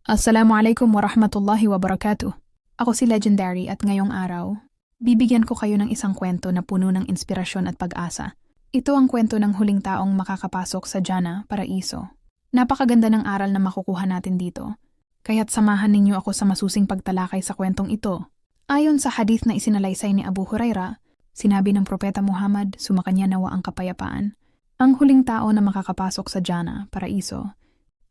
Assalamualaikum warahmatullahi wabarakatuh. Ako si Legendary at ngayong araw, bibigyan ko kayo ng isang kwento na puno ng inspirasyon at pag-asa. Ito ang kwento ng huling taong makakapasok sa Jannah, Paraiso. Napakaganda ng aral na makukuha natin dito, kaya't samahan ninyo ako sa masusing pagtalakay sa kwentong ito. Ayon sa hadith na isinalaysay ni Abu Huraira, sinabi ng Propeta Muhammad, sumakanya nawa ang kapayapaan, ang huling tao na makakapasok sa Jannah, Paraiso,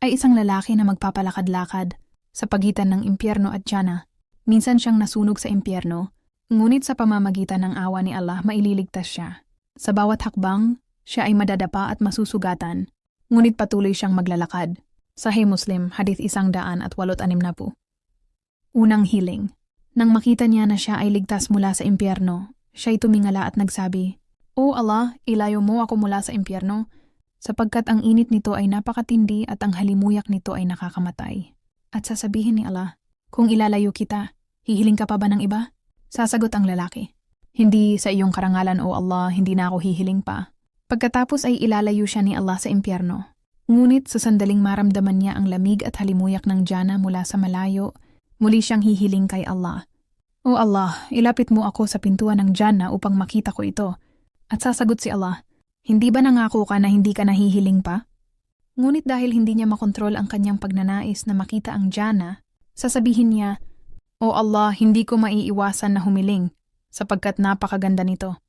ay isang lalaki na magpapalakad-lakad sa pagitan ng impyerno at Jannah. Minsan siyang nasunog sa impyerno, ngunit sa pamamagitan ng awa ni Allah maililigtas siya. Sa bawat hakbang, siya ay madadapa at masusugatan, ngunit patuloy siyang maglalakad. Sahih Muslim, hadith 186. Unang hiling. Nang makita niya na siya ay ligtas mula sa impyerno, siya'y tumingala at nagsabi, "O Allah, ilayo mo ako mula sa impyerno, sapagkat ang init nito ay napakatindi at ang halimuyak nito ay nakakamatay." At sasabihin ni Allah, "Kung ilalayo kita, hihiling ka pa ba ng iba?" Sasagot ang lalaki, "Hindi sa iyong karangalan o Allah, hindi na ako hihiling pa." Pagkatapos ay ilalayo siya ni Allah sa impyerno. Ngunit sa sandaling maramdaman niya ang lamig at halimuyak ng Jannah mula sa malayo, muli siyang hihiling kay Allah, "O Allah, ilapit mo ako sa pintuan ng Jannah upang makita ko ito." At sasagot si Allah, "Hindi ba nangako ka na hindi ka nahihiling pa?" Ngunit dahil hindi niya makontrol ang kanyang pagnanais na makita ang Jannah, sasabihin niya, "O Allah, hindi ko maiiwasan na humiling, sapagkat napakaganda nito."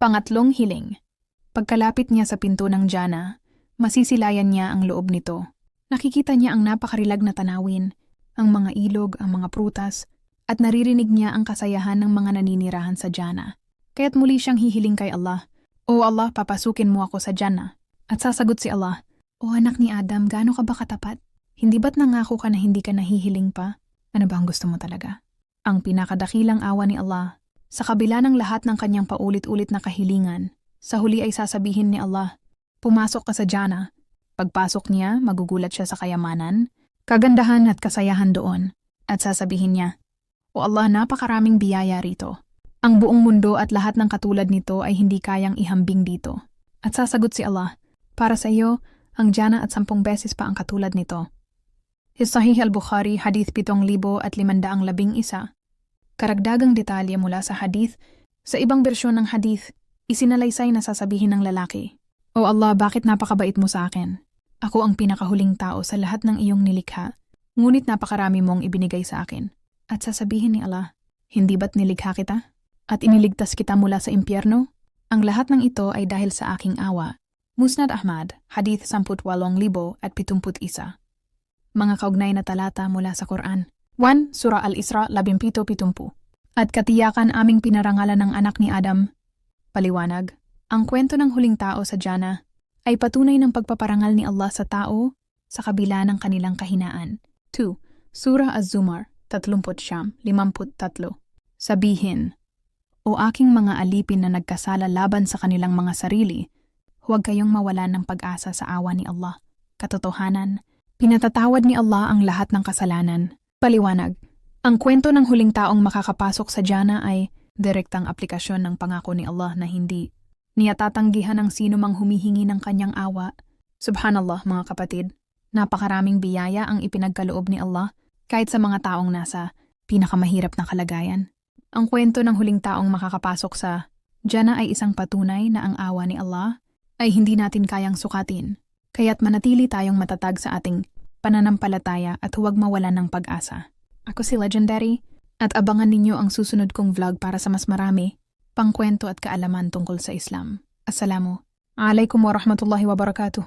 Pangatlong hiling. Pagkalapit niya sa pinto ng Jannah, masisilayan niya ang loob nito. Nakikita niya ang napakarilag na tanawin, ang mga ilog, ang mga prutas, at naririnig niya ang kasayahan ng mga naninirahan sa Jannah. Kaya't muli siyang hihiling kay Allah, "O Allah, papasukin mo ako sa Jannah." At sasagot si Allah, "O anak ni Adam, gaano ka ba katapat? Hindi ba't nangako ka na hindi ka nahihiling pa? Ano ba ang gusto mo talaga?" Ang pinakadakilang awa ni Allah, sa kabila ng lahat ng kanyang paulit-ulit na kahilingan, sa huli ay sasabihin ni Allah, "Pumasok ka sa Jannah." Pagpasok niya, magugulat siya sa kayamanan, kagandahan at kasayahan doon. At sasabihin niya, "O Allah, napakaraming biyaya rito. Ang buong mundo at lahat ng katulad nito ay hindi kayang ihambing dito." At sasagot si Allah, "Para sa iyo, ang Jannah at 10 beses pa ang katulad nito." Sahih al-Bukhari, hadith 7511. Karagdagang detalye mula sa hadith, sa ibang bersyon ng hadith, isinalaysay na sasabihin ng lalaki, "O Allah, bakit napakabait mo sa akin? Ako ang pinakahuling tao sa lahat ng iyong nilikha, ngunit napakarami mong ibinigay sa akin." At sasabihin ni Allah, "Hindi ba't nilikha kita? At iniligtas kita mula sa impyerno? Ang lahat ng ito ay dahil sa aking awa." Musnad Ahmad, hadith 18,071. Mga kaugnay na talata mula sa Quran. 1. Surah Al-Isra 17:70. At katiyakan aming pinarangalan ng anak ni Adam. Paliwanag, ang kwento ng huling tao sa Jannah ay patunay ng pagpaparangal ni Allah sa tao sa kabila ng kanilang kahinaan. 2. Surah Az-Zumar 30:53. Sabihin, "O aking mga alipin na nagkasala laban sa kanilang mga sarili, huwag kayong mawalan ng pag-asa sa awa ni Allah." Katotohanan, pinatatawad ni Allah ang lahat ng kasalanan. Paliwanag, ang kwento ng huling taong makakapasok sa Jannah ay direktang aplikasyon ng pangako ni Allah na hindi niya tatanggihan ang sino mang humihingi ng kanyang awa. Subhanallah mga kapatid, napakaraming biyaya ang ipinagkaloob ni Allah kahit sa mga taong nasa pinakamahirap na kalagayan. Ang kwento ng huling taong makakapasok sa Jannah ay isang patunay na ang awa ni Allah ay hindi natin kayang sukatin, kaya't manatili tayong matatag sa ating pananampalataya at huwag mawalan ng pag-asa. Ako si Legendary, at abangan ninyo ang susunod kong vlog para sa mas marami pang kwento at kaalaman tungkol sa Islam. Assalamu alaikum warahmatullahi wabarakatuh.